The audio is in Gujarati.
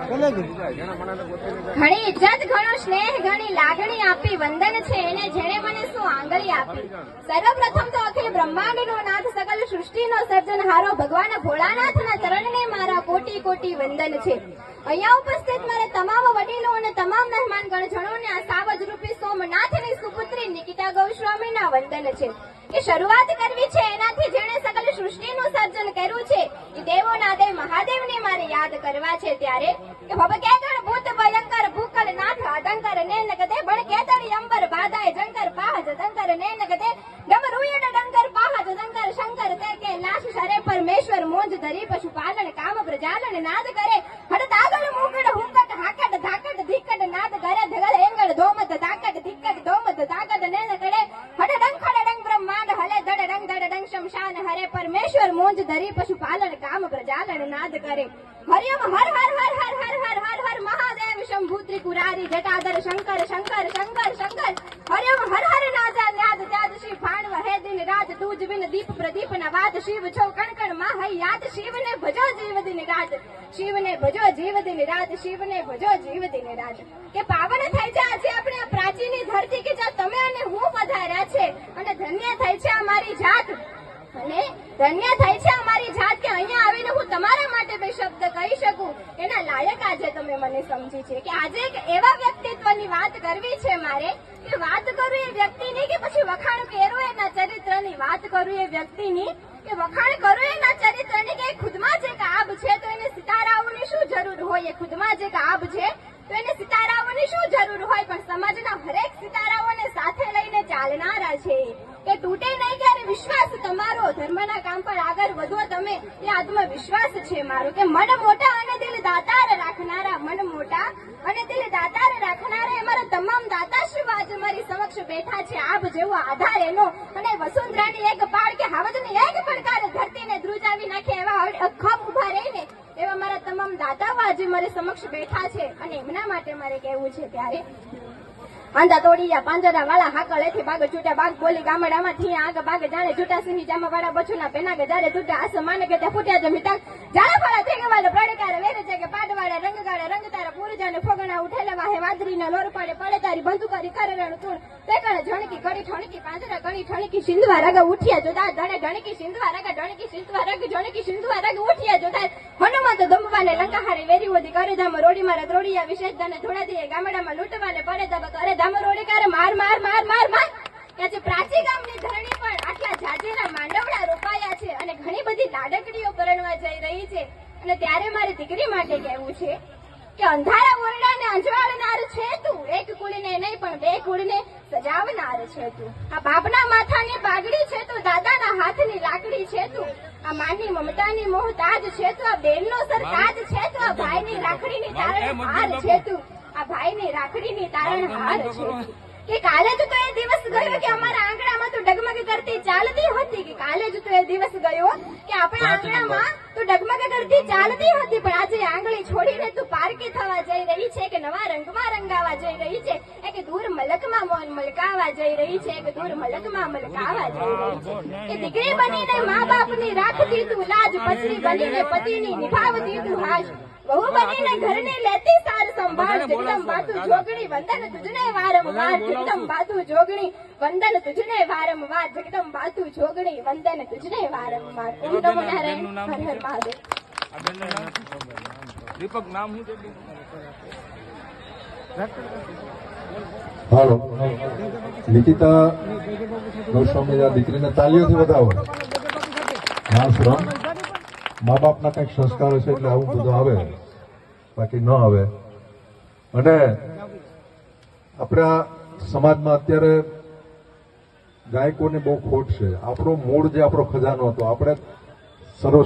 ઘણી ઇજ્જત, ઘણો સ્નેહ, ઘણી લાગણી આપી વંદન છે એને જેણે મને શું આંગળી આપી. સર્વપ્રથમ તો અખિલ બ્રહ્માંડનો નાથ, સકલ સૃષ્ટિનો સર્જનહારો ભગવાન ભોળાનાથના ચરણને મારા કોટી કોટી વંદન છે. અહીંયા ઉપસ્થિત મારા તમામ વડીલો અને તમામ મહેમાન ગણજનોને આ સાવજ રૂપી સોમનાથની સુપુત્રી નિકિતા ગોસ્વામીના વંદન છે. કે શરૂઆત કરવી છે એનાથી જેણે સકલ સૃષ્ટિનું સર્જન કર્યું છે એ દેવોના દેવ મહાદેવને મારે યાદ કરવા છે. ત્યારે કે ભવકેગણ ભૂત ભયંકર ભૂકલ નાથ અડંકર નેન ગદે બળ કેતરી અંબર બાધાય જંકર પાહજ દંકર નેન ગદે ડમરુયડ ડંકર પાહજ દંકર શંકર તે કે લાશ શરે પરમેશ્વર મોંજ ધરી પશુપાલન કામ પ્રજાલન નાદ કરે હડ તાગળ મુગડ હુંકટ હાકટ ધાકટ ધીકટ નાદ કરે ધગલ એંગળ ધોમત ધાકટ ધીકટ ધોમત ધાકટ નેન કરે હડ ડંખડ ડંગ બ્રહ્માંડ હલે દડ ડંગ શમશાન હરે પરમેશ્વર મોંજ ધરી પશુપાલન કામ પ્રજાલન નાદ કરે. હરિયમ હર હર હર હર હર હર હર હર મહાદેવ શંભુ ત્રિપુરારી જટાધર શંકર શંકર શંકર શંકર હરિયમ હર હર નાજા નાદ ત્યાદ શ્રી ભાણવ હે દિન રાજ દૂજ બિન દીપ પ્રદીપ ના વાત શિવ છો કણકણ માં હૈ યાદ શિવને ભજો જીવ દિન રાજ શિવને ભજો જીવ દિન રાજ શિવને ભજો જીવ દિન રાજ. કે પાવન થાય છે આજે આપણે આ પ્રાચીની ધરતી કે જ્યાં તમે અને હું પધાર્યા છે અને ધન્ય થાય છે અમારી જાત અને ધન્ય થાય છે અમારી જાત કે અહીંયા આવીને હું તમારા માટે બે શબ્દ કહી શકું એના લાયક આજે તમે મને સમજી છે. કે આજે એક એવા વ્યક્તિત્વની વાત કરવી છે મારે કે વાત કરું એ વ્યક્તિની કે પછી વખાણ કરું એના ચરિત્રની વાત કરું એ વ્યક્તિની કે વખાણ કરું એના ચરિત્રની કે ખુદમાં જે આબ છે તો એને સિતારાઓની શું જરૂર હોય. એ ખુદમાં જે આબ છે તો એને સિતારાઓની શું જરૂર હોય પણ સમાજના હરેક સિતારાઓને સાથે લઈને ચાલનારા છે. કે તૂટે નહીં ક્યારે વિશ્વાસ તમારો ધર્મના કામ પર આગળ વધો તમે એ આત્મવિશ્વાસ છે મારો. કે મન મોટા અને દિલ દાતાર રાખનારા મન મોટા અને દિલ દાતાર રાખનારા અમારા તમામ દાતાશ્રીઓ આજે મારી સમક્ષ બેઠા છે. આપ જેવો આધાર એનો અને વસુંધરાની એક પાળ કે હાવજની એક પડકાર ધરતીને ધ્રુજાવી નાખે એવા અખમ ઉભા રહીને એવા મારા તમામ દાતાઓ આજે મારી સમક્ષ બેઠા છે. અને એમના માટે મારે કહેવું છે ત્યારે આંધા તોડિયા પાંજરા વાળા હાકળ એથી બાગ છૂટ્યા બાગ બોલી ગામડામાં થી આગ બાગ જાણે છૂટા સિંહી જામા વાળા બચુના પેના ગજારે તૂટ્યા આસમાન કે તે ફૂટ્યા જમીતા જાડા ફળા થઈ ગવાલે પ્રડકાર વેરે છે કે પાડવાળા રંગગાળા રંગ તારા પૂરજાને ફોગણા ઉઠેલા વાહે વાદરીના લોર પાડે પડે તારી બંદુકારી કરેરણ તું પેકણ ઝણકી કડી ઠણકી પાંજરા કડી ઠણકી સિંધવા રાગ ઉઠ્યા જોતા ધણે ઢણકી સિંધવા રાગ ઢણકી સિંધવા રાગ ઝણકી સિંધવા રાગ ઉઠ્યા જોતા હનુમંત દંબવાને લંકાહારી વેરી વધી કરે ધામ રોડી મારા ત્રોડિયા વિશેષ ધને થોડા દીએ ગામડામાં લૂંટવાને પડે દબ કરે રોડી કરે માર માર માર માર માર. કે પ્રાચી ગામની ધરણી પણ આટલા જાજેરા માંડવડા રોપાયા છે અને ઘણી બધી લાડકડીઓ પરણવા જઈ રહી છે. અને ત્યારે મારી દીકરી માટે કહેવું છે કે અંધારા ઓરડાને અંજવાળનાર છે તું એક કુળને નહીં પણ બે કુળને સજાવનાર છે તું. આ બાપના માથાની પાઘડી છે તું દાદાના હાથની લાકડી છે તું આ માની મમતાની મોહતાજ છે તું આ બેનનો સરતાજ છે તું આ ભાઈની રાખડીની તારણ હાર છે તું આ ભાઈની રાખડીની તારણ હાર છે. કે કાલે જ તો એ દિવસ ગયો કે અમારા આંગણામાં તું ડગમગ કરતી ચાલતી હતી. કે કાલે જ તો એ દિવસ ગયો કે આપણા આંગણામાં તું ડગમગ કરતી ચાલતી હતી પણ આજે આંગળી છોડીને તું પારકી થવા જઈ રહી છે. કે નવા રંગમાં રંગાવા જઈ રહી છે. કે દૂર મલકમાં મોન મલકાવા જઈ રહી છે. કે દૂર મલકમાં મલકાવા જઈ રહી છે. કે દીકરી બનીને મા બાપની રાખતી તું લાજ પત્ની બનીને પતિની નિભાવતી તું હાશ બહુ બનીને ઘરને લેતી સાર સંભાળ જગદંબાતુ જોગણી વંદન તુજને વારંવાર જગદંબાતુ જોગણી વંદન તુજને વારંવાર જગદંબાતુ જોગણી વંદન તુજને વારંવાર. ઓમ નમો નારાયણ હર હર મહાદેવ. દીપક નામ શું છે? હાલો નિકિતા ગોસ્વામી દીકરીને તાલીઓથી વધાવો. નામ શ્રમ મા બાપના કઈક સંસ્કાર છે એટલે આવું બધું આવે બાકી ન આવે. અને આપણા સમાજમાં અત્યારે ગાયકોને બહુ ખોટ છે. આપણો મૂળ જે આપણો ખજાનો હતો આપણે સર્વ